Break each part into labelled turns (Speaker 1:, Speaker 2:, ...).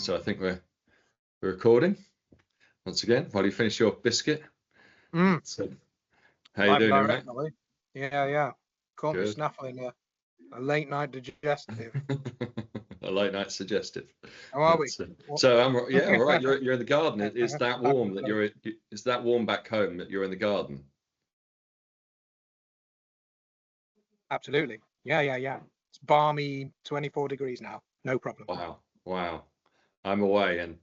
Speaker 1: so I think we're recording once again. While you finish your biscuit. So, how you doing, right?
Speaker 2: Yeah. Caught me snaffling a late night digestive.
Speaker 1: A late night suggestive.
Speaker 2: How are we?
Speaker 1: So I'm all right. You're in the garden. It's that warm that you're. It's that warm back home that you're in the garden.
Speaker 2: Absolutely. Yeah. It's balmy 24 degrees now. No problem.
Speaker 1: Wow. I'm away, and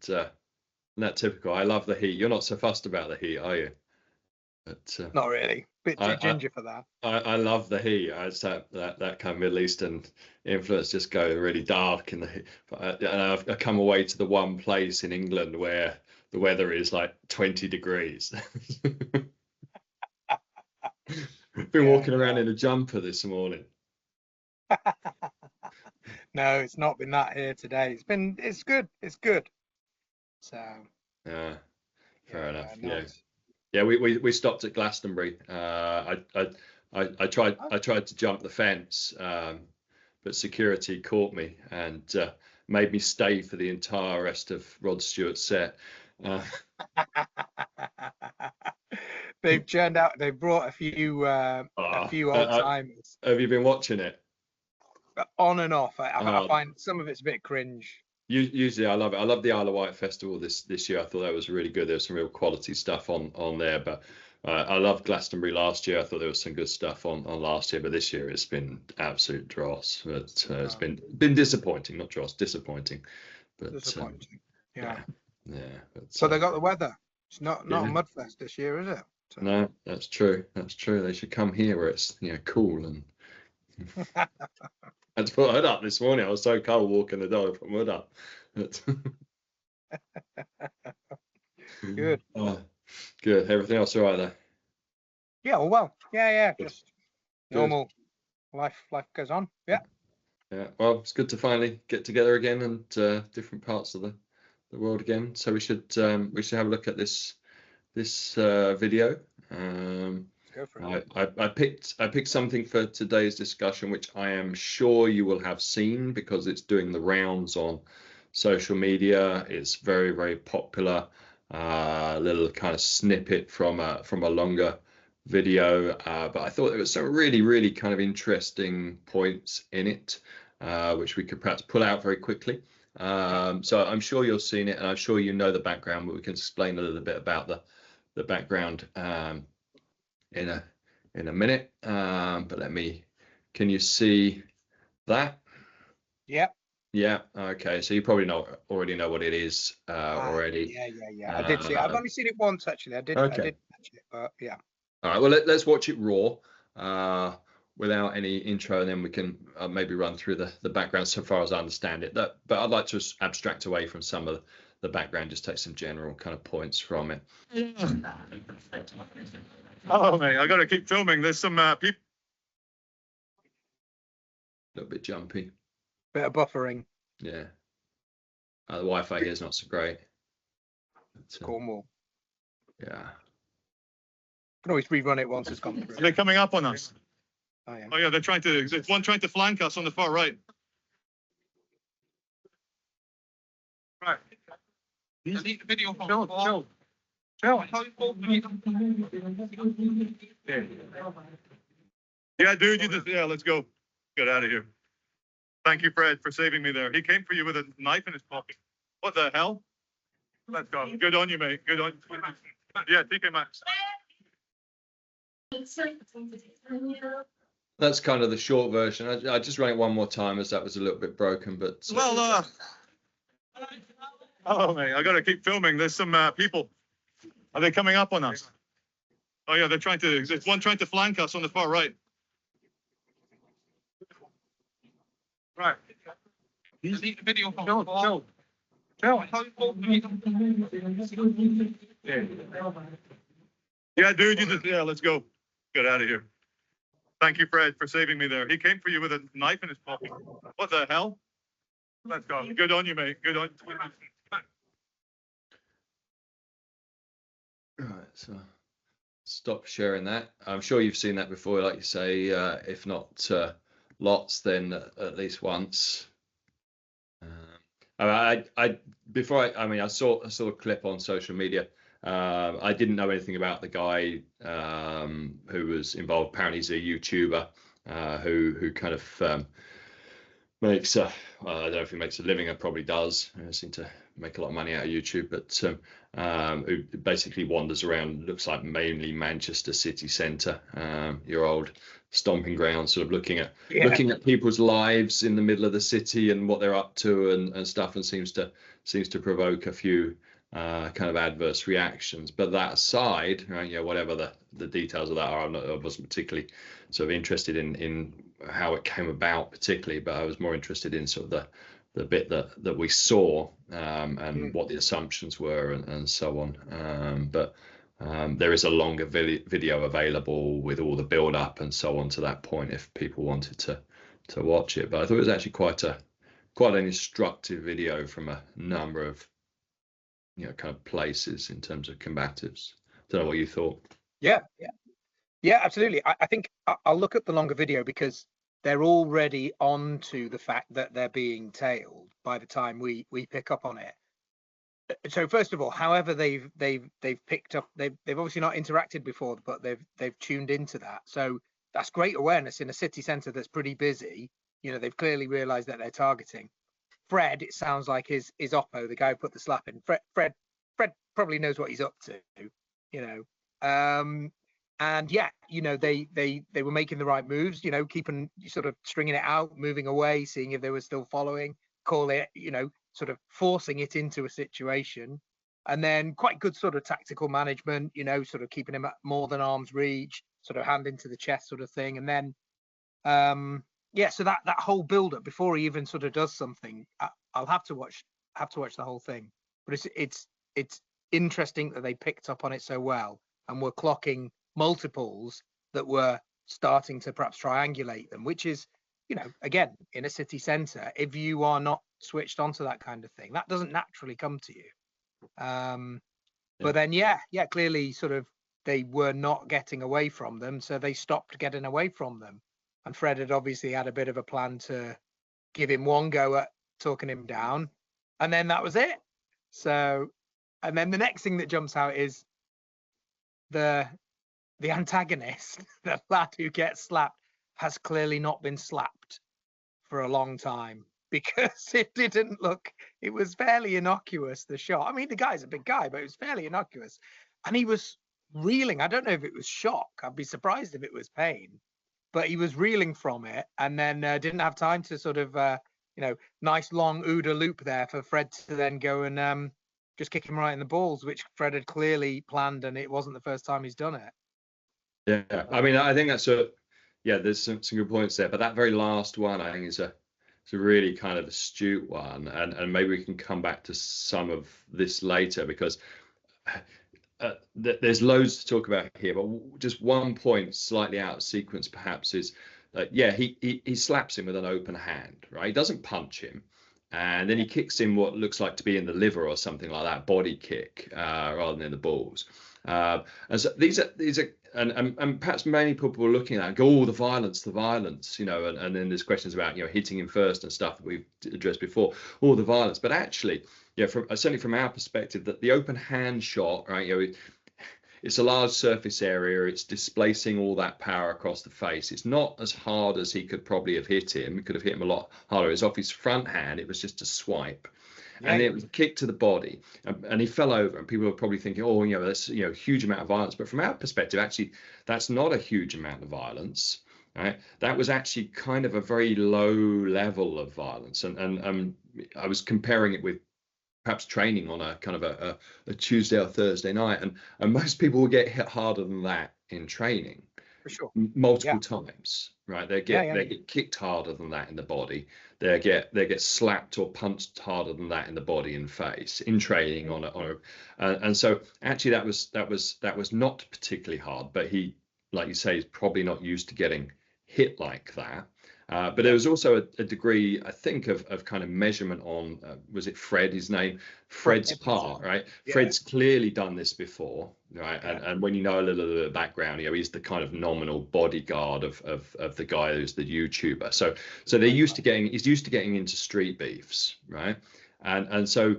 Speaker 1: not typical. I love the heat. You're not so fussed about the heat, are you? But
Speaker 2: not really. Bit too ginger for that.
Speaker 1: I love the heat. It's that kind of Middle Eastern influence, just go really dark in the heat. And I come away to the one place in England where the weather is like 20 degrees. Been walking around in a jumper this morning.
Speaker 2: No, it's not been that here today. It's good. So
Speaker 1: yeah, fair enough.
Speaker 2: Nice.
Speaker 1: Yeah, we stopped at Glastonbury. I tried to jump the fence, but security caught me and made me stay for the entire rest of Rod Stewart's set.
Speaker 2: They've churned out. They brought a few old timers.
Speaker 1: Have you been watching it?
Speaker 2: On and off. I find some of it's a bit cringe.
Speaker 1: Usually I love it. I love the Isle of Wight Festival this year. I thought that was really good. There's some real quality stuff on there. But I loved Glastonbury last year. I thought there was some good stuff on last year. But this year it's been absolute dross. But it's been disappointing, not dross, disappointing. But
Speaker 2: disappointing. Yeah.
Speaker 1: But,
Speaker 2: so they got the weather. It's not a mudfest this year, is it? So.
Speaker 1: No, that's true. They should come here where it's cool and. I had to put hood up this morning. I was so cold walking the dog. I put my hood up.
Speaker 2: Good.
Speaker 1: Good. Everything else all right there?
Speaker 2: Yeah. Well. Yeah. Just normal life. Life goes on. Yeah.
Speaker 1: Yeah. Well, it's good to finally get together again and different parts of the world again. So we should have a look at this video.
Speaker 2: Go for it.
Speaker 1: I picked something for today's discussion, which I am sure you will have seen because it's doing the rounds on social media. It's very, very popular. Little kind of snippet from a longer video, but I thought there was some really, really kind of interesting points in it, which we could perhaps pull out very quickly. So I'm sure you've seen it, and I'm sure you know the background, but we can explain a little bit about the background in a minute, but can you see that? Yeah. Okay, so you probably already know what it is already.
Speaker 2: Yeah. I did see it. I've only seen it once actually. I did catch it, but yeah.
Speaker 1: All right, well let's watch it raw without any intro, and then we can maybe run through the background so far as I understand it. But I'd like to abstract away from some of the background, just take some general kind of points from it.
Speaker 3: Oh, mate, I got to keep filming. There's some people.
Speaker 1: A little bit jumpy.
Speaker 2: Bit of buffering.
Speaker 1: Yeah. The Wi-Fi here is not so great.
Speaker 2: It's Cornwall.
Speaker 1: Yeah.
Speaker 2: Can always rerun it once it's gone through.
Speaker 3: Are they coming up on us?
Speaker 2: Oh yeah.
Speaker 3: Oh yeah, there's one trying to flank us on the far right. Right. Delete the video from Chill. Yeah, dude, let's go. Get out of here. Thank you, Fred, for saving me there. He came for you with a knife in his pocket. What the hell? Let's go. Good on you, mate. Good on you. Yeah, TK Maxx.
Speaker 1: That's kind of the short version. I just ran it one more time as that was a little bit broken, but.
Speaker 3: Well, oh, mate, I got to keep filming. There's some people. Are they coming up on us? Oh yeah, there's one trying to flank us on the far right. Right. Delete the video from Chill. Yeah, dude, let's go. Get out of here. Thank you, Fred, for saving me there. He came for you with a knife in his pocket. What the hell? Let's go. Good on you, mate. Good on you.
Speaker 1: Right, so stop sharing that. I'm sure you've seen that before, like you say, if not lots, then at least once. I before I mean, I saw a clip on social media. I didn't know anything about the guy who was involved. Apparently, he's a YouTuber who kind of makes I don't know if he makes a living. It probably does. I seem to make a lot of money out of YouTube, but who basically wanders around. Looks like mainly Manchester city centre, your old stomping ground, sort of looking at people's lives in the middle of the city and what they're up to and stuff, and seems to provoke a few kind of adverse reactions. But that aside, right, whatever the details of that are, I wasn't particularly sort of interested in how it came about particularly, but I was more interested in sort of the bit that we saw and what the assumptions were and so on. But there is a longer video available with all the build up and so on to that point if people wanted to watch it. But I thought it was actually quite an instructive video from a number of kind of places in terms of combatives. Don't know what you thought.
Speaker 2: Yeah, absolutely. I think I'll look at the longer video because they're already on to the fact that they're being tailed by the time we pick up on it. So first of all, however they've picked up, they've obviously not interacted before, but they've tuned into that. So that's great awareness in a city centre that's pretty busy. They've clearly realised that they're targeting. Fred, it sounds like is Oppo, the guy who put the slap in. Fred probably knows what he's up to. And yeah, they were making the right moves, keeping sort of stringing it out, moving away, seeing if they were still following, call it, sort of forcing it into a situation. And then quite good sort of tactical management, sort of keeping him at more than arm's reach, sort of hand into the chest sort of thing. And then, so that whole build up before he even sort of does something, I'll have to watch the whole thing. But it's interesting that they picked up on it so well and were clocking multiples that were starting to perhaps triangulate them, which is, again, in a city centre, if you are not switched onto that kind of thing, that doesn't naturally come to you. But then, clearly sort of they were not getting away from them, so they stopped getting away from them. And Fred had obviously had a bit of a plan to give him one go at talking him down, and then that was it. So, and then the next thing that jumps out is the antagonist, the lad who gets slapped, has clearly not been slapped for a long time because it was fairly innocuous, the shot. I mean, the guy's a big guy, but it was fairly innocuous. And he was reeling. I don't know if it was shock. I'd be surprised if it was pain, but he was reeling from it and then didn't have time to sort of, nice long OODA loop there for Fred to then go and just kick him right in the balls, which Fred had clearly planned, and it wasn't the first time he's done it.
Speaker 1: Yeah, I mean, I think that's there's some good points there, but that very last one, I think, is a really kind of astute one, and maybe we can come back to some of this later because there's loads to talk about here. But just one point, slightly out of sequence, perhaps, is he slaps him with an open hand, right? He doesn't punch him, and then he kicks him what looks like to be in the liver or something like that, body kick, rather than in the balls. And so these are and perhaps many people were looking at it and go, oh, the violence, and then there's questions about hitting him first and stuff that we've addressed before, all the violence. But actually, certainly from our perspective, that the open hand shot, right, it's a large surface area, it's displacing all that power across the face. It's not as hard as he could probably have hit him. He could have hit him a lot harder. It was off his front hand. It was just a swipe. And it was a kick to the body, and he fell over. And people are probably thinking, "Oh, that's a huge amount of violence." But from our perspective, actually, that's not a huge amount of violence. Right? That was actually kind of a very low level of violence. And I was comparing it with perhaps training on a kind of a Tuesday or Thursday night, and most people will get hit harder than that in training.
Speaker 2: For sure.
Speaker 1: Multiple times, right? They get kicked harder than that in the body. They get slapped or punched harder than that in the body and face in training and so actually that was not particularly hard. But he, like you say, is probably not used to getting hit like that. But there was also a degree, I think, of kind of measurement on, was it Fred, his name? Fred's part, right? Yeah. Fred's clearly done this before, right? Yeah. And when you know a little bit of background, he's the kind of nominal bodyguard of the guy who's the YouTuber. So he's used to getting into street beefs, right? And so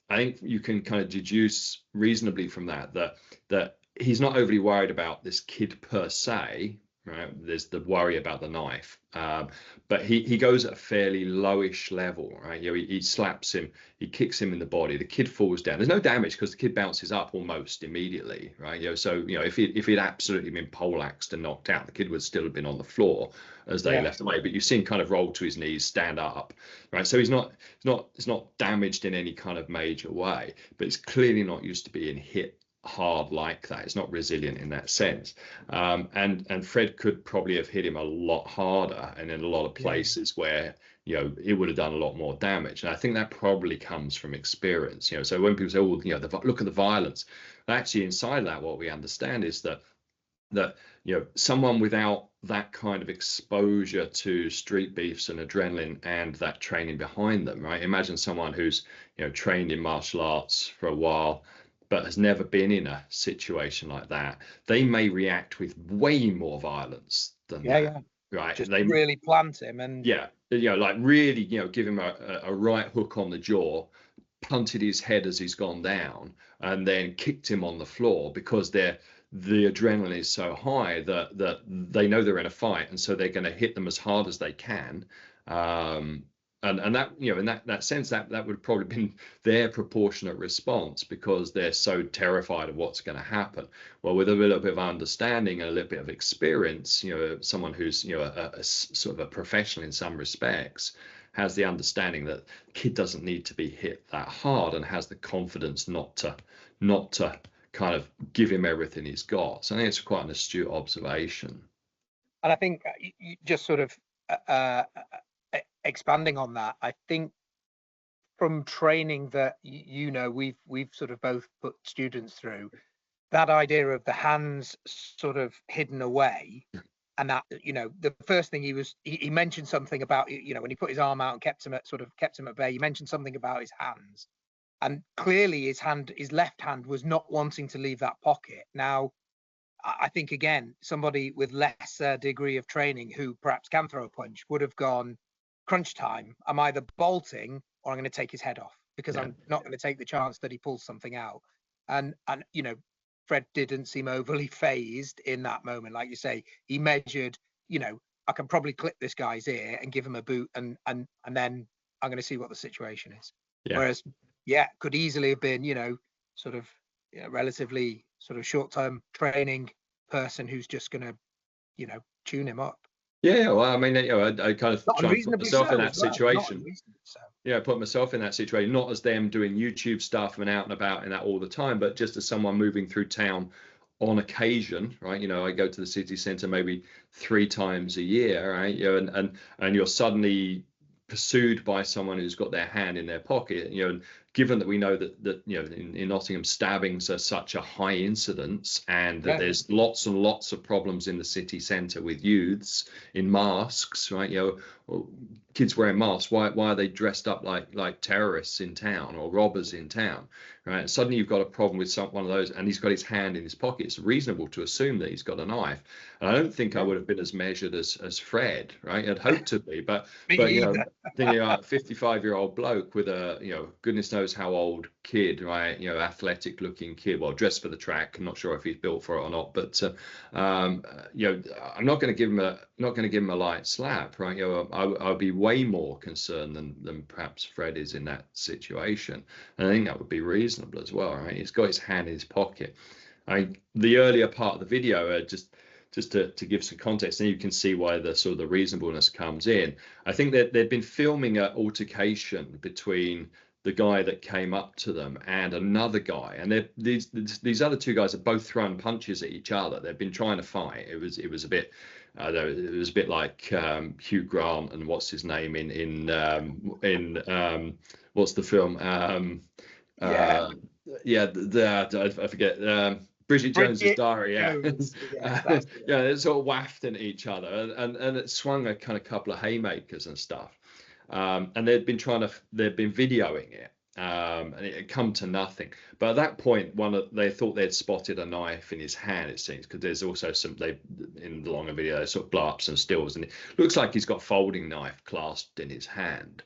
Speaker 1: I think you can kind of deduce reasonably from that he's not overly worried about this kid per se, right? There's the worry about the knife, but he goes at a fairly lowish level, right? He slaps him, he kicks him in the body. The kid falls down. There's no damage because the kid bounces up almost immediately, right? So if he'd absolutely been poleaxed and knocked out, the kid would still have been on the floor as they left away. But you see him kind of roll to his knees, stand up, right? So he's not damaged in any kind of major way, but it's clearly not used to being hit hard like that. It's not resilient in that sense. And Fred could probably have hit him a lot harder and in a lot of places where it would have done a lot more damage. And I think that probably comes from experience. So when people say, oh, look at the violence, actually inside that, what we understand is that someone without that kind of exposure to street beefs and adrenaline and that training behind them, right? Imagine someone who's trained in martial arts for a while but has never been in a situation like that. They may react with way more violence than that. Right?
Speaker 2: Just they really plant him and
Speaker 1: like really give him a right hook on the jaw, punted his head as he's gone down, and then kicked him on the floor because the adrenaline is so high that they know they're in a fight, and so they're going to hit them as hard as they can. And that in that sense that would have probably been their proportionate response because they're so terrified of what's going to happen. Well, with a little bit of understanding and a little bit of experience, someone who's a sort of a professional in some respects has the understanding that the kid doesn't need to be hit that hard and has the confidence not to kind of give him everything he's got. So I think it's quite an astute observation.
Speaker 2: And I think you just sort of expanding on that, I think from training that we've sort of both put students through, that idea of the hands sort of hidden away, and that the first thing he mentioned something about when he put his arm out and kept him at bay, he mentioned something about his hands, and clearly his left hand was not wanting to leave that pocket. Now I think again somebody with lesser degree of training who perhaps can throw a punch would have gone, crunch time, I'm either bolting or I'm going to take his head off because I'm not going to take the chance that he pulls something out. And Fred didn't seem overly phased in that moment. Like you say, he measured, I can probably clip this guy's ear and give him a boot and then I'm going to see what the situation is. Whereas could easily have been sort of relatively sort of short-term training person who's just going to tune him up.
Speaker 1: Yeah, well, I mean, I kind of try and put myself in that situation. Put myself in that situation, not as them doing YouTube stuff and out and about in that all the time, but just as someone moving through town on occasion, right? I go to the city centre maybe 3 times a year, right? And you're suddenly pursued by someone who's got their hand in their pocket, and given that we know that in Nottingham stabbings are such a high incidence and that there's lots and lots of problems in the city centre with youths in masks, right? Kids wearing masks, why are they dressed up like terrorists in town or robbers in town, right? And suddenly you've got a problem with one of those and he's got his hand in his pocket. It's reasonable to assume that he's got a knife. And I don't think I would have been as measured as Fred, right? I'd hoped to be, but thinking a 55-year-old bloke with a goodness knows how old kid, right? Athletic looking kid, well, dressed for the track. I'm not sure if he's built for it or not, but I'm not going to give him a light slap, right? I'll be way more concerned than perhaps Fred is in that situation, and I think that would be reasonable as well, right? He's got his hand in his pocket. The earlier part of the video, just to give some context, and you can see why the sort of the reasonableness comes in. I think that they'd been filming an altercation between the guy that came up to them and another guy, and these other 2 guys are both throwing punches at each other. They've been trying to fight. It was a bit like Hugh Grant and what's his name in what's the film? I forget. Bridget Jones's Diary, it's sort of wafting at each other, and it swung a kind of couple of haymakers and stuff. And they'd been videoing it, and it had come to nothing. But at that point, they thought they'd spotted a knife in his hand, it seems, because there's also in the longer video, they sort of blow up some stills, and it looks like he's got a folding knife clasped in his hand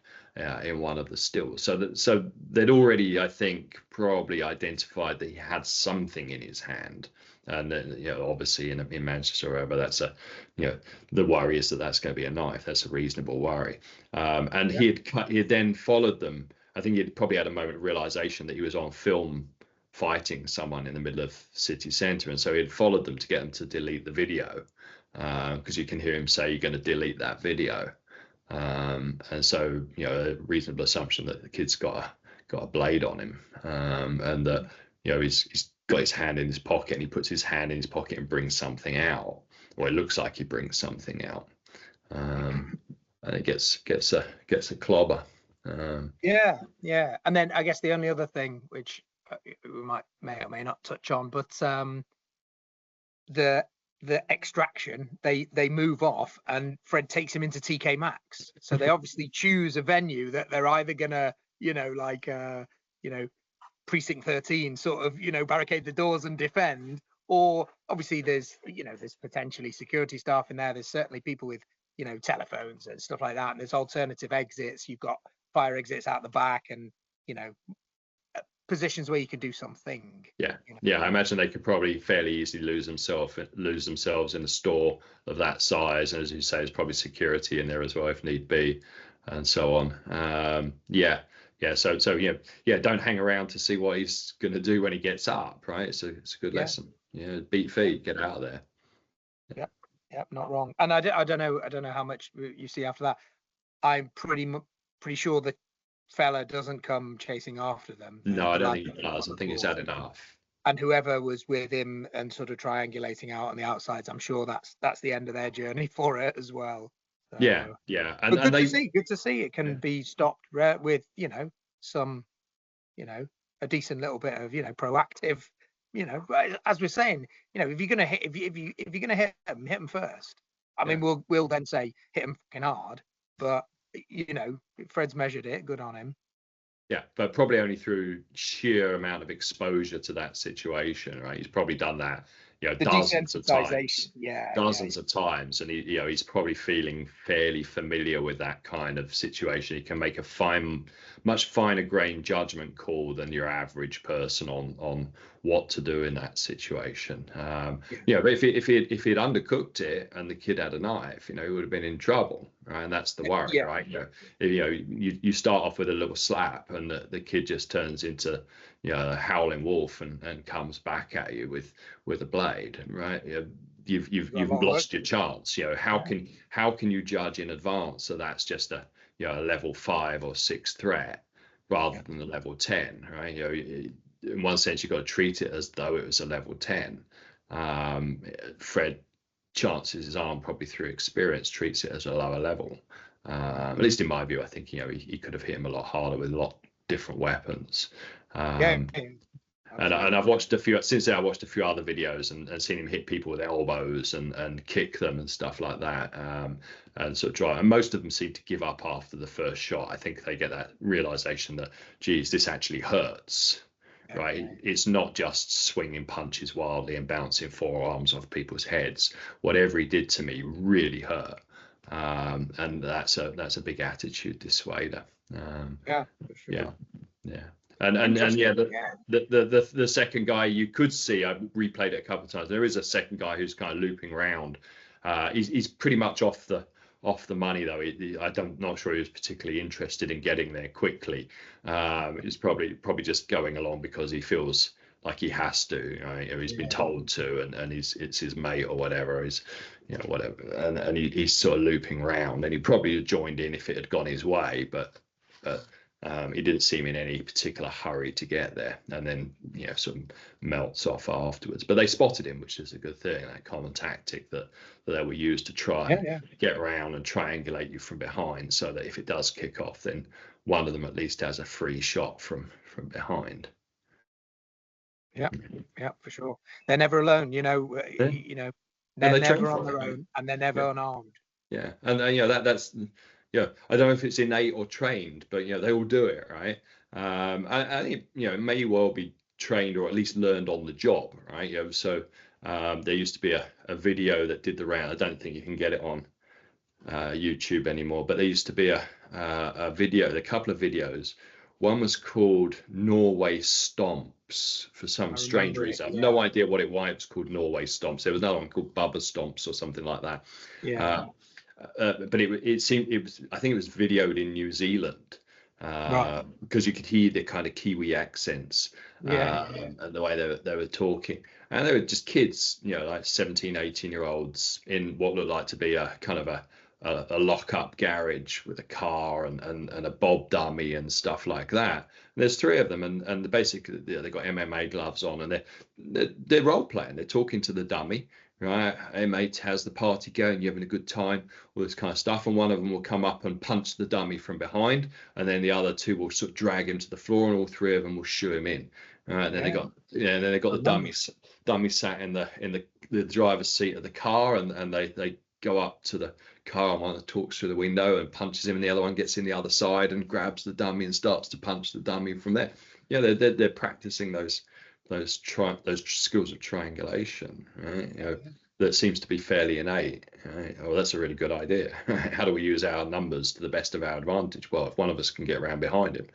Speaker 1: in one of the stills. So they'd already, I think, probably identified that he had something in his hand. And then, obviously in Manchester or wherever, that's the worry is that that's going to be a knife. That's a reasonable worry. And he had then followed them. I think he'd probably had a moment of realization that he was on film fighting someone in the middle of city centre, and so he had followed them to get them to delete the video, because you can hear him say, "You're going to delete that video," and so a reasonable assumption that the kid's got a blade on him, and that he's got his hand in his pocket, and he puts his hand in his pocket and brings something out, or it looks like he brings something out, and it gets a clobber.
Speaker 2: Yeah. And then I guess the only other thing which we may or may not touch on, but the extraction, they move off, and Fred takes him into TK Maxx. So they obviously choose a venue that they're either gonna, precinct 13 sort of, barricade the doors and defend, or obviously there's potentially security staff in there. There's certainly people with telephones and stuff like that, and there's alternative exits. You've got fire exits out the back, and positions where you can do something.
Speaker 1: I imagine they could probably fairly easily lose themselves in a store of that size, and as you say, there's probably security in there as well if need be, and so on. So don't hang around to see what he's going to do when he gets up, right? It's a good lesson. Beat feet, get out of there.
Speaker 2: Yep, not wrong. And I don't know how much you see after that. I'm pretty sure the fella doesn't come chasing after them.
Speaker 1: No, I don't think he does. I think he's had enough.
Speaker 2: And whoever was with him and sort of triangulating out on the outsides, I'm sure that's the end of their journey for it as well. So,
Speaker 1: And
Speaker 2: good to see it can be stopped with some a decent little bit of proactive. As we're saying, if you're gonna hit, if you're gonna hit them first. I mean, we'll then say hit him fucking hard, but Fred's measured it. Good on him.
Speaker 1: Yeah, but probably only through sheer amount of exposure to that situation, right? He's probably done that, dozens of times. Dozens of times, and he's probably feeling fairly familiar with that kind of situation. He can make a much finer grained judgment call than your average person on what to do in that situation. But if he'd undercooked it and the kid had a knife, he would have been in trouble, right? And that's the worry, right? You start off with a little slap, and the kid just turns into a howling wolf and comes back at you with a blade, right? You've lost your chance. How can you judge in advance that that's just a level 5 or 6 threat rather than a level 10, right? In one sense, you've got to treat it as though it was a level 10. Fred chances his arm, probably through experience, treats it as a lower level. At least in my view, I think he could have hit him a lot harder with a lot different weapons. And I've watched a few since then. I watched a few other videos and seen him hit people with elbows and kick them and stuff like that, and sort of try. And most of them seem to give up after the first shot. I think they get that realization that, geez, this actually hurts. Right, it's not just swinging punches wildly and bouncing forearms off people's heads. Whatever he did to me really hurt, and that's a big attitude dissuader.
Speaker 2: For sure.
Speaker 1: And the second guy you could see, I replayed it a couple of times. There is a second guy who's kind of looping around. He's pretty much off the money though. I'm not sure he was particularly interested in getting there quickly. He's probably just going along because he feels like he has to, right? Or he's been told to, and it's his mate or whatever. Whatever, and he's sort of looping around, and he probably had joined in if it had gone his way, but he didn't seem in any particular hurry to get there, and then sort of melts off afterwards. But they spotted him, which is a good thing. That common tactic that they will use to try and get around and triangulate you from behind, so that if it does kick off, then one of them at least has a free shot from behind.
Speaker 2: Yeah, for sure. They're never alone. They're never on their own, and they're never unarmed.
Speaker 1: And that's I don't know if it's innate or trained, but they all do it, right? I think, it may well be trained or at least learned on the job, right? So there used to be a video that did the round. I don't think you can get it on YouTube anymore, but there used to be a video, a couple of videos. One was called Norway Stomps for some strange reason. I have no idea why it was called Norway Stomps. There was another one called Bubba Stomps or something like that.
Speaker 2: Yeah.
Speaker 1: But it seemed I think it was videoed in New Zealand.
Speaker 2: Right.
Speaker 1: Because you could hear the kind of Kiwi accents and the way they were talking. And they were just kids, like 17, 18-year-olds in what looked like to be a kind of a lock-up garage with a car and a bob dummy and stuff like that. And there's three of them, and basically they've got MMA gloves on, and they're role playing. They're talking to the dummy, right? Hey mate, how's the party going? You having a good time? All this kind of stuff. And one of them will come up and punch the dummy from behind, and then the other two will sort of drag him to the floor, and all three of them will shoo him in. And then they got the dummy sat in the driver's seat of the car, and they go up to the car, and one talks through the window and punches him, and the other one gets in the other side and grabs the dummy and starts to punch the dummy from there. They're practicing those skills of triangulation, right? That seems to be fairly innate. Right? Oh, that's a really good idea. How do we use our numbers to the best of our advantage? Well, if one of us can get around behind him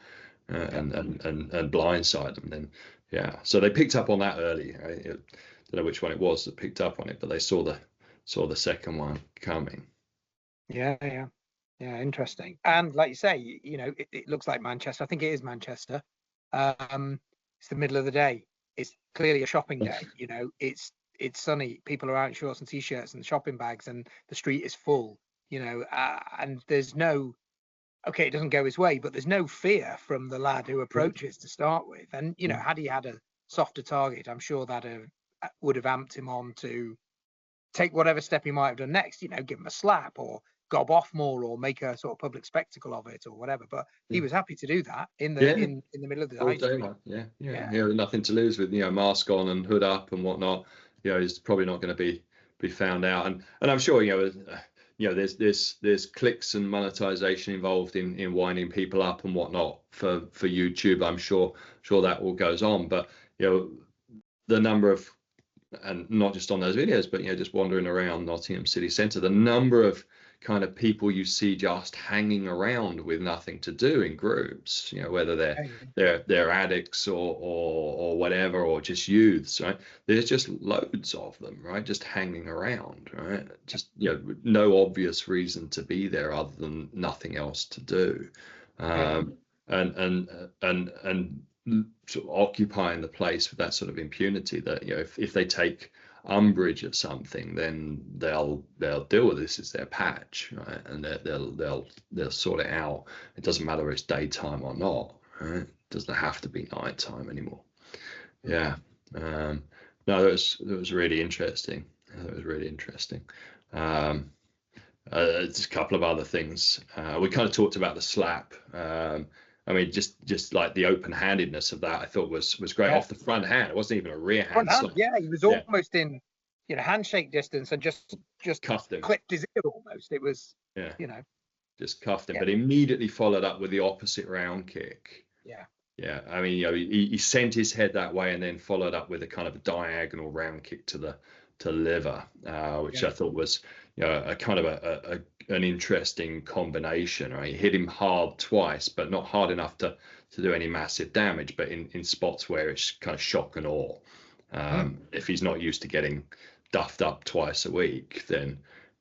Speaker 1: and blindside them, then so they picked up on that early. Right? I don't know which one it was that picked up on it, but they saw the second one coming.
Speaker 2: Yeah, interesting. And like you say, it looks like Manchester. I think it is Manchester. It's the middle of the day. It's clearly a shopping day. It's sunny. People are out in shorts and t-shirts and shopping bags, and the street is full. And there's no, it doesn't go his way, but there's no fear from the lad who approaches to start with. And had he had a softer target, I'm sure that would have amped him on to take whatever step he might have done next. Give him a slap or gob off more or make a sort of public spectacle of it or whatever. But he was happy to do that in the middle of the high street.
Speaker 1: Nothing to lose with mask on and hood up and whatnot. He's probably not going to be found out. And I'm sure there's clicks and monetization involved in winding people up and whatnot for YouTube. I'm sure that all goes on. But the number of, and not just on those videos, but just wandering around Nottingham city centre, the number of kind of people you see just hanging around with nothing to do in groups, whether they're addicts or whatever, or just youths, right? There's just loads of them, right? Just hanging around, right? Just no obvious reason to be there other than nothing else to do, and sort of occupying the place with that sort of impunity that if they take umbrage at something, then they'll deal with this as their patch, right? And they'll sort it out. It doesn't matter if it's daytime or not, right? It doesn't have to be nighttime anymore. No, that was really interesting. Just a couple of other things. We kind of talked about the slap. I mean, just like the open-handedness of that, I thought was great off the front hand. It wasn't even a rear hand.
Speaker 2: He was almost in handshake distance and just
Speaker 1: cuffed him,
Speaker 2: clipped his ear almost. It was
Speaker 1: just cuffed him, but immediately followed up with the opposite round kick. I mean, he sent his head that way and then followed up with a kind of a diagonal round kick to the liver, which I thought was a kind of an interesting combination. Right, he hit him hard twice, but not hard enough to do any massive damage, but in spots where it's kind of shock and awe. If he's not used to getting duffed up twice a week, then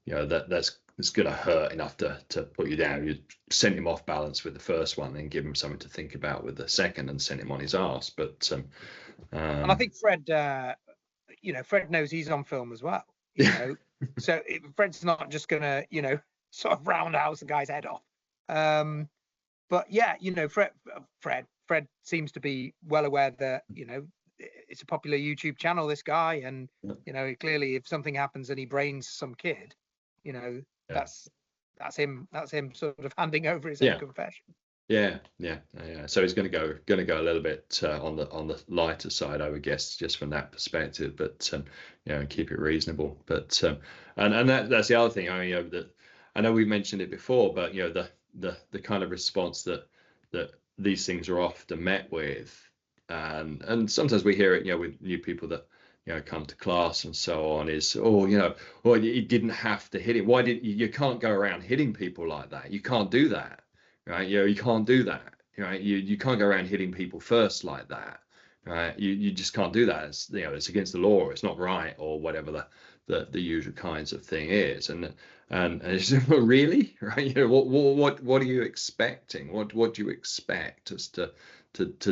Speaker 1: that's going to hurt enough to put you down. You sent him off balance with the first one, then give him something to think about with the second, and send him on his arse. But
Speaker 2: and I think Fred, Fred knows he's on film as well. So Fred's not just gonna sort of roundhouse the guy's head off. But Fred seems to be well aware that it's a popular YouTube channel, this guy, and clearly if something happens and he brains some kid, that's him sort of handing over his own confession. So he's going to go a little bit on the lighter side, I would guess, just from that perspective, but and keep it reasonable. But and that's the other thing. I mean, that I know we mentioned it before, but the kind of response that
Speaker 1: these things are often met with, and sometimes we hear it, with new people that come to class and so on, is, oh, well, you didn't have to hit him. Why did you can't go around hitting people like that? You can't do that, right? You can't do that, right? You can't go around hitting people first like that, right? You just can't do that. It's against the law, or it's not right, or whatever the usual kinds of thing is. And it's, well, really, right? What are you expecting? What do you expect us to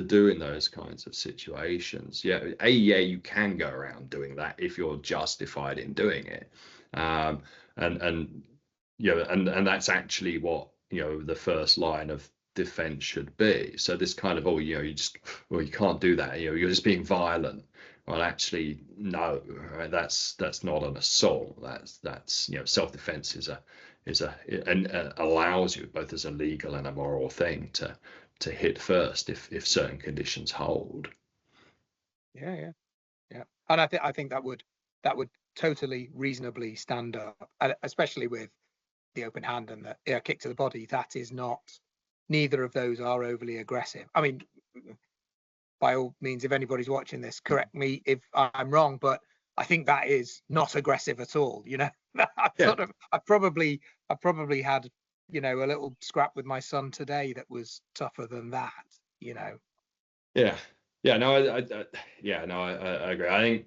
Speaker 1: do in those kinds of situations? Yeah, you can go around doing that if you're justified in doing it, and that's actually what the first line of defense should be. So this kind of, you can't do that, you're just being violent. Well, actually, no, right? That's not an assault. That's self-defense and allows you, both as a legal and a moral thing, to hit first if certain conditions hold.
Speaker 2: Yeah. And I think that would totally reasonably stand up, especially with the open hand and the kick to the body. That is not, neither of those are overly aggressive. I mean, by all means, if anybody's watching this, correct me if I'm wrong, but I think that is not aggressive at all. I've probably had a little scrap with my son today that was tougher than that.
Speaker 1: No, I agree. I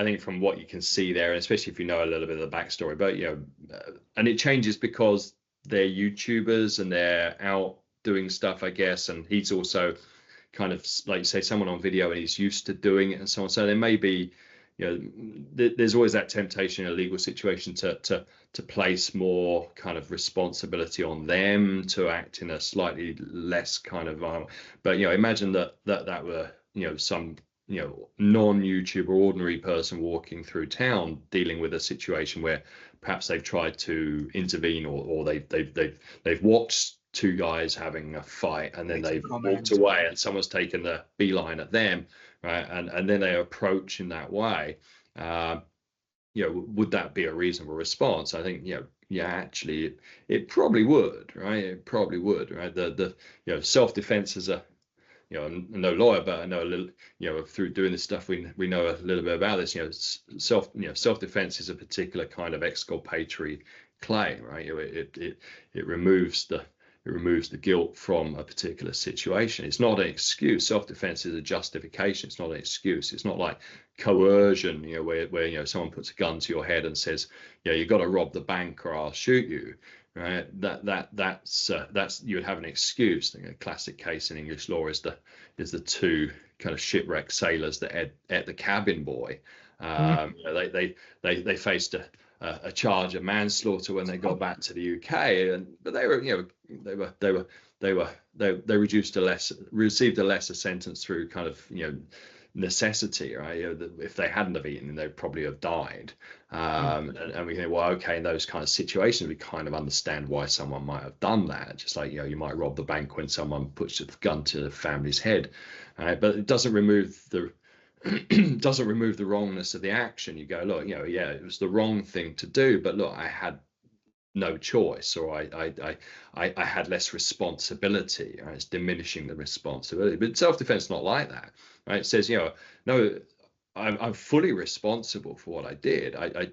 Speaker 1: think from what you can see there, and especially if you know a little bit of the backstory, but and it changes because they're YouTubers and they're out doing stuff, I guess, and he's also kind of, like, say, someone on video, and he's used to doing it and so on. So there may be, there's always that temptation in a legal situation to place more kind of responsibility on them to act in a slightly less kind of violent. But imagine that were some non-YouTuber ordinary person walking through town dealing with a situation where perhaps they've tried to intervene, or they've watched two guys having a fight, and then they've walked away and someone's taken the beeline at them, right? And then they approach in that way. Would that be a reasonable response? I think, actually it probably would, right? It probably would, right? The self-defense is a, I'm no lawyer, but I know a little, through doing this stuff, we know a little bit about this. Self-defense is a particular kind of exculpatory claim, right? It removes the guilt from a particular situation. It's not an excuse. Self-defense is a justification. It's not an excuse. It's not like coercion, where someone puts a gun to your head and says, you've got to rob the bank or I'll shoot you. Right, that's you would have an excuse. I think a classic case in English law is the two kind of shipwrecked sailors that ate the cabin boy. They faced a charge of manslaughter when they got back to the UK, but they received a lesser sentence through kind of necessity, right? If they hadn't have eaten, they'd probably have died. And we think, well, okay, in those kind of situations, we kind of understand why someone might have done that. Just like, you might rob the bank when someone puts a gun to the family's head, right? But it doesn't remove the wrongness of the action. You go, look, it was the wrong thing to do, but look, I had no choice, or I had less responsibility. Right? It's diminishing the responsibility. But self-defense is not like that, right? It says, no, I'm fully responsible for what I did. I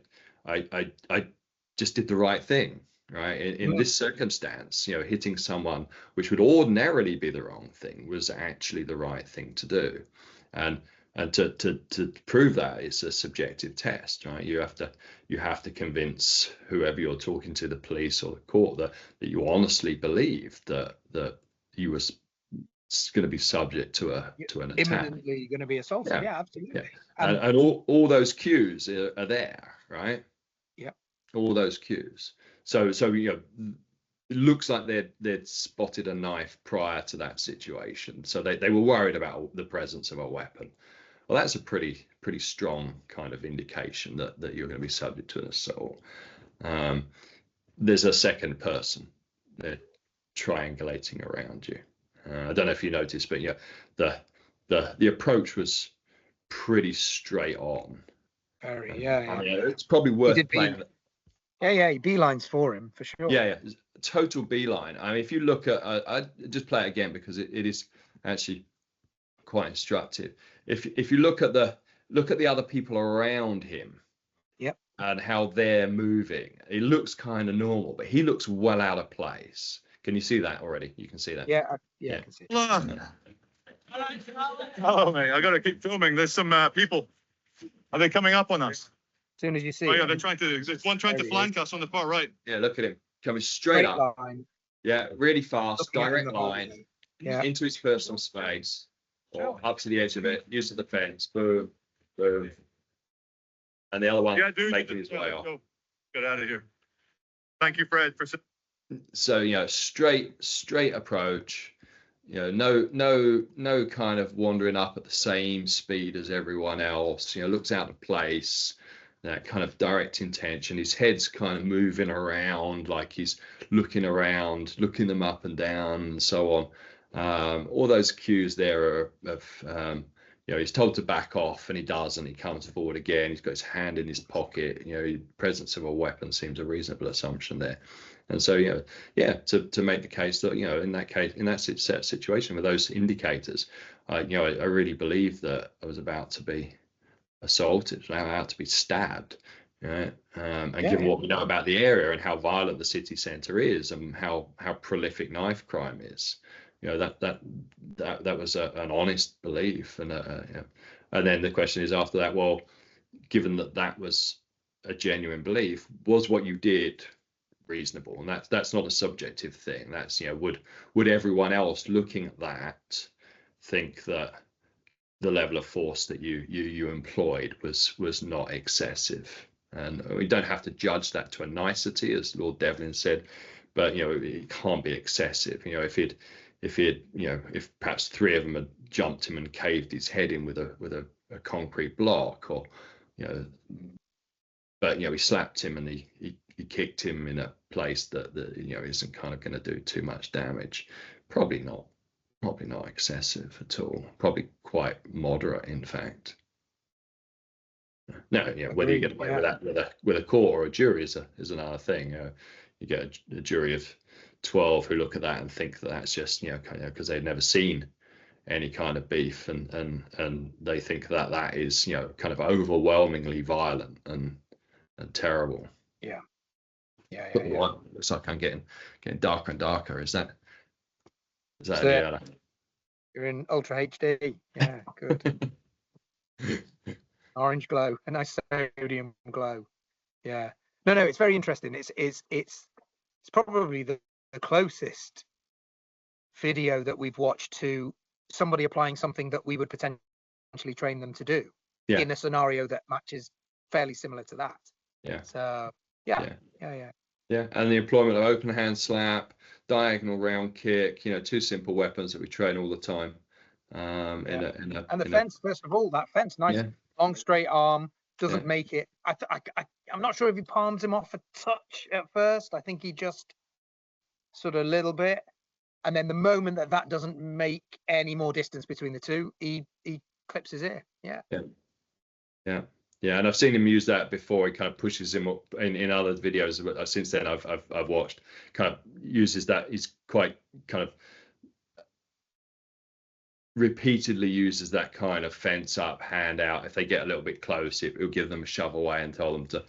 Speaker 1: just did the right thing, right? In this circumstance, hitting someone, which would ordinarily be the wrong thing, was actually the right thing to do. And to prove that, it's a subjective test, right? You have to convince whoever you're talking to, the police or the court, that you honestly believe that you was going to be subject to an attack,
Speaker 2: imminently going to be assaulted. Yeah, absolutely.
Speaker 1: Yeah. And all those cues are there, right?
Speaker 2: Yeah.
Speaker 1: All those cues. So it looks like they'd spotted a knife prior to that situation, so they were worried about the presence of a weapon. Well, that's a pretty strong kind of indication that you're going to be subject to an assault. There's a second person. They're triangulating around you. I don't know if you noticed, but the approach was pretty straight on.
Speaker 2: Very, yeah.
Speaker 1: It's probably worth playing.
Speaker 2: Yeah, he beelines for him for sure.
Speaker 1: Yeah, total beeline. I mean, if you look at, I just play it again because it is actually quite instructive. If you look at the other people around him,
Speaker 2: Yep.
Speaker 1: and how they're moving, it looks kind of normal, but he looks well out of place. Can you see that already? You can see that.
Speaker 2: Yeah, I can see.
Speaker 3: Oh, mate, I gotta keep filming. There's some people. Are they coming up on us?
Speaker 2: As soon as you see
Speaker 3: Oh, yeah,
Speaker 2: him,
Speaker 3: there's one trying to flank us on the far right.
Speaker 1: Yeah, look at him coming straight up.
Speaker 2: line,
Speaker 1: Yeah, really fast,
Speaker 2: looking at him
Speaker 1: direct
Speaker 2: the whole
Speaker 1: line
Speaker 2: way. Yeah.
Speaker 1: into his personal space, or up to the edge of it, use of the fence, boom, boom, and the other one
Speaker 3: Yeah, dude,
Speaker 1: making his way
Speaker 3: let's
Speaker 1: off.
Speaker 3: go. Get out of here. Thank you, Fred, for.
Speaker 1: So straight approach. No kind of wandering up at the same speed as everyone else. Looks out of place. That kind of direct intention. His head's kind of moving around, like he's looking around, looking them up and down, and so on. All those cues there are of he's told to back off, and he does, and he comes forward again. He's got his hand in his pocket. The presence of a weapon seems a reasonable assumption there. And so, to make the case that, in that situation with those indicators, I really believe that I was about to be assaulted, about to be stabbed, and given what we know about the area and how violent the city centre is, and how prolific knife crime is, that was an honest belief, and then the question is after that, well, given that was a genuine belief, was what you did reasonable? And that's not a subjective thing. That's would everyone else looking at that think that the level of force that you employed was not excessive? And we don't have to judge that to a nicety, as Lord Devlin said, but it can't be excessive. If perhaps three of them had jumped him and caved his head in with a concrete block, or but he slapped him and he kicked him in a place that isn't kind of going to do too much damage. Probably not excessive at all. Probably quite moderate, in fact. Now, whether you get away with that with a court or a jury is another thing. You get a jury of 12 who look at that and think that that's just because they've never seen any kind of beef, and they think that is kind of overwhelmingly violent and terrible.
Speaker 2: Yeah.
Speaker 1: Looks like I'm getting darker and darker. Is that
Speaker 2: you're in Ultra HD. Yeah, good. Orange glow, a nice sodium glow. Yeah. No, it's very interesting. It's probably the closest video that we've watched to somebody applying something that we would potentially train them to do in a scenario that matches fairly similar to that.
Speaker 1: Yeah.
Speaker 2: So
Speaker 1: yeah, and the employment of open hand slap, diagonal round kick, two simple weapons that we train all the time. And the
Speaker 2: fence, first of all, that fence, nice long straight arm, doesn't make it. I'm not sure if he palms him off a touch at first. I think he just sort of a little bit, and then the moment that doesn't make any more distance between the two, he clips his ear.
Speaker 1: Yeah, and I've seen him use that before. He kind of pushes him up in other videos, but since then I've watched, kind of uses that. He's quite kind of repeatedly uses that kind of fence up, hand out. If they get a little bit close, it'll give them a shove away and tell them to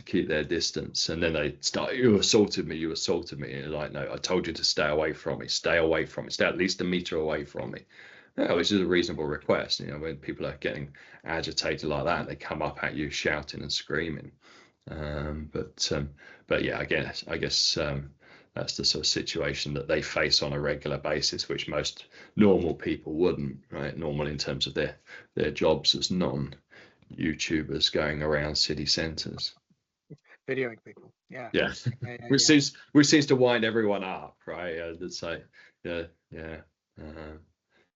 Speaker 1: keep their distance. And then they start, you assaulted me. And you're like, no, I told you to stay away from me. Stay at least a meter away from me. Which is a reasonable request. When people are getting agitated like that, they come up at you shouting and screaming. But yeah, I guess that's the sort of situation that they face on a regular basis, which most normal people wouldn't, right? Normal in terms of their jobs as non-YouTubers going around city centres.
Speaker 2: Videoing people, yeah.
Speaker 1: Which seems to wind everyone up, right?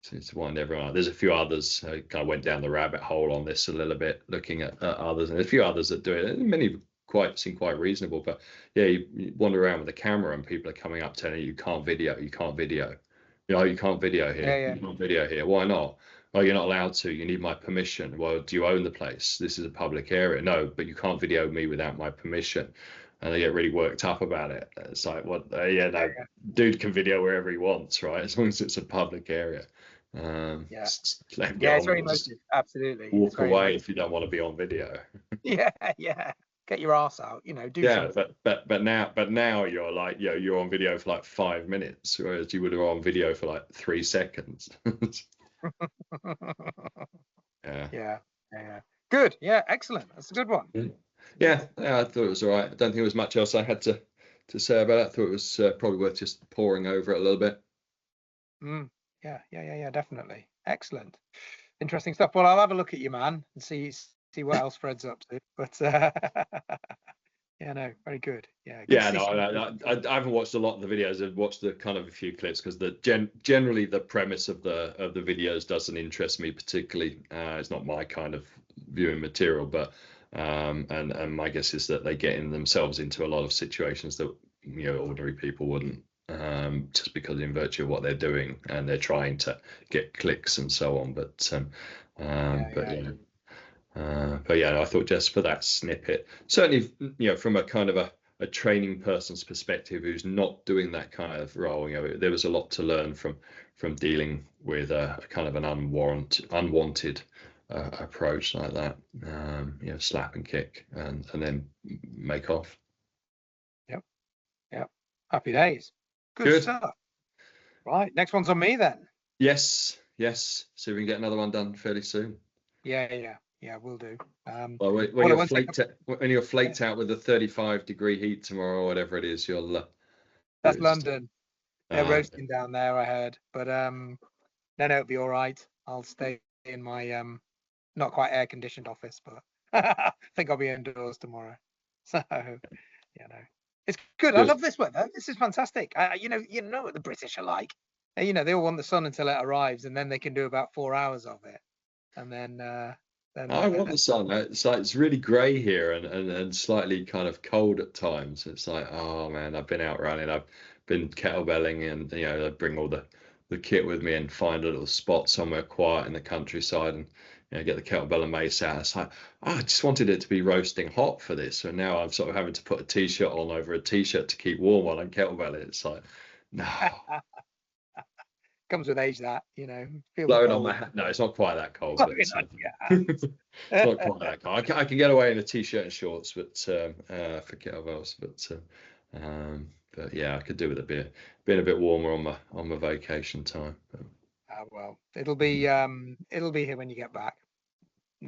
Speaker 1: Seems to wind everyone up. There's a few others kind of went down the rabbit hole on this a little bit, looking at others, and a few others that do it. Many seem quite reasonable, but you wander around with a camera and people are coming up telling you can't video. You can't video here. You can't video here. Why not? Well, you're not allowed to. You need my permission. Well, do you own the place? This is a public area. No, but you can't video me without my permission. and they get really worked up about it. It's like, what? Yeah, no, dude can video wherever he wants, right? As long as it's a public area.
Speaker 2: Yeah,
Speaker 1: let him
Speaker 2: yeah,
Speaker 1: get
Speaker 2: it's
Speaker 1: on
Speaker 2: very
Speaker 1: with it. Just
Speaker 2: emotive. Absolutely, it's
Speaker 1: walk
Speaker 2: very
Speaker 1: away
Speaker 2: emotive.
Speaker 1: if you don't want to be on video.
Speaker 2: Yeah, yeah. Get your ass out, you know. Do
Speaker 1: Yeah,
Speaker 2: something.
Speaker 1: but now you're like, you're on video for like 5 minutes, whereas you would have on video for like 3 seconds. Yeah.
Speaker 2: Yeah, yeah. Good. Yeah, excellent. That's a good one.
Speaker 1: Yeah, I thought it was all right. I don't think there was much else I had to say about it. I thought it was probably worth just poring over it a little bit.
Speaker 2: Yeah, definitely. Excellent. Interesting stuff. Well, I'll have a look at you, man, and see what else Fred's up to. But yeah, no, very good. Yeah. Good
Speaker 1: Yeah,
Speaker 2: to see
Speaker 1: no, I haven't watched a lot of the videos. I've watched the kind of a few clips because generally the premise of the videos doesn't interest me particularly. It's not my kind of viewing material, but and my guess is that they get in themselves into a lot of situations that ordinary people wouldn't, just because in virtue of what they're doing, and they're trying to get clicks and so on. But yeah, I thought just for that snippet, certainly, from a kind of a training person's perspective who's not doing that kind of role, there was a lot to learn from dealing with a kind of an unwanted approach like that. Slap and kick and then make off.
Speaker 2: Yep. Happy days. Good stuff. Right, next one's on me then.
Speaker 1: Yes. So we can get another one done fairly soon.
Speaker 2: Yeah, we'll do.
Speaker 1: Well, when you're flaked out with the 35-degree heat tomorrow or whatever it is, you'll.
Speaker 2: That's London. They're roasting down there, I heard. But no, it'll be all right. I'll stay in my not quite air-conditioned office, but I think I'll be indoors tomorrow. So, it's good. I love this weather. This is fantastic. You know what the British are like. They all want the sun until it arrives, and then they can do about 4 hours of it, and then.
Speaker 1: I want the sun. It's really grey here and slightly kind of cold at times. It's like, oh man, I've been out running. I've been kettlebelling, and I bring all the kit with me and find a little spot somewhere quiet in the countryside and get the kettlebell and mace out. It's like, I just wanted it to be roasting hot for this, so now I'm sort of having to put a t-shirt on over a t-shirt to keep warm while I'm kettlebelling. It's like, no.
Speaker 2: Comes with age, that
Speaker 1: blowing on my hat. No, it's not quite that cold. But it's not quite that cold. I can get away in a t-shirt and shorts, but for kettlebells. But yeah, I could do with it being a bit warmer on my vacation time.
Speaker 2: Well, it'll be here when you get back.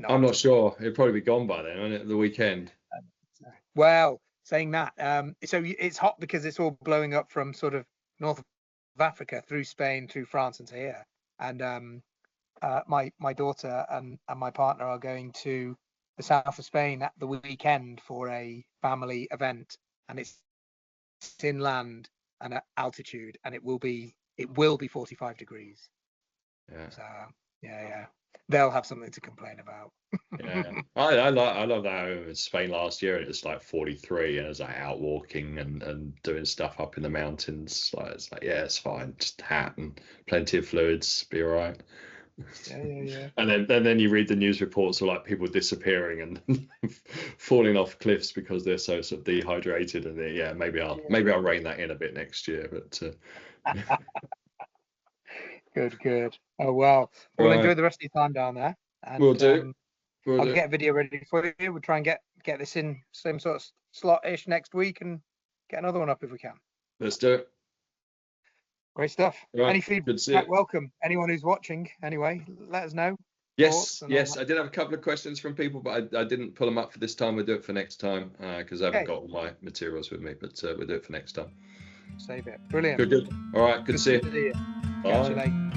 Speaker 1: I'm not sure. It'll probably be gone by then, won't it? The weekend.
Speaker 2: Well, saying that, so it's hot because it's all blowing up from sort of north of Africa through Spain, through France, and to here. And my daughter and my partner are going to the south of Spain at the weekend for a family event, and it's inland and at altitude, and it will be 45 degrees.
Speaker 1: Yeah.
Speaker 2: So yeah, they'll have something to complain about.
Speaker 1: Yeah, I love that. I was in Spain last year, and it was like 43, and I was like out walking and doing stuff up in the mountains. It's like, yeah, it's fine, just hat and plenty of fluids, be all right.
Speaker 2: Yeah.
Speaker 1: And then you read the news reports of like people disappearing and falling off cliffs because they're so sort of dehydrated. And maybe I'll rein that in a bit next year. But
Speaker 2: good. Oh well, we'll enjoy the rest of your time down there. And,
Speaker 1: we'll do.
Speaker 2: I'll get a video ready for you. We'll try and get this in same sort of slot-ish next week and get another one up if we can.
Speaker 1: Let's do it.
Speaker 2: Great stuff.
Speaker 1: Right.
Speaker 2: Any feedback? Welcome. Anyone who's watching, anyway, let us know.
Speaker 1: Yes. I did have a couple of questions from people, but I didn't pull them up for this time. We'll do it for next time because I haven't got all my materials with me, but we'll do it for next time.
Speaker 2: Save it. Brilliant.
Speaker 1: Good. All right. Good to see you.
Speaker 2: Catch you later.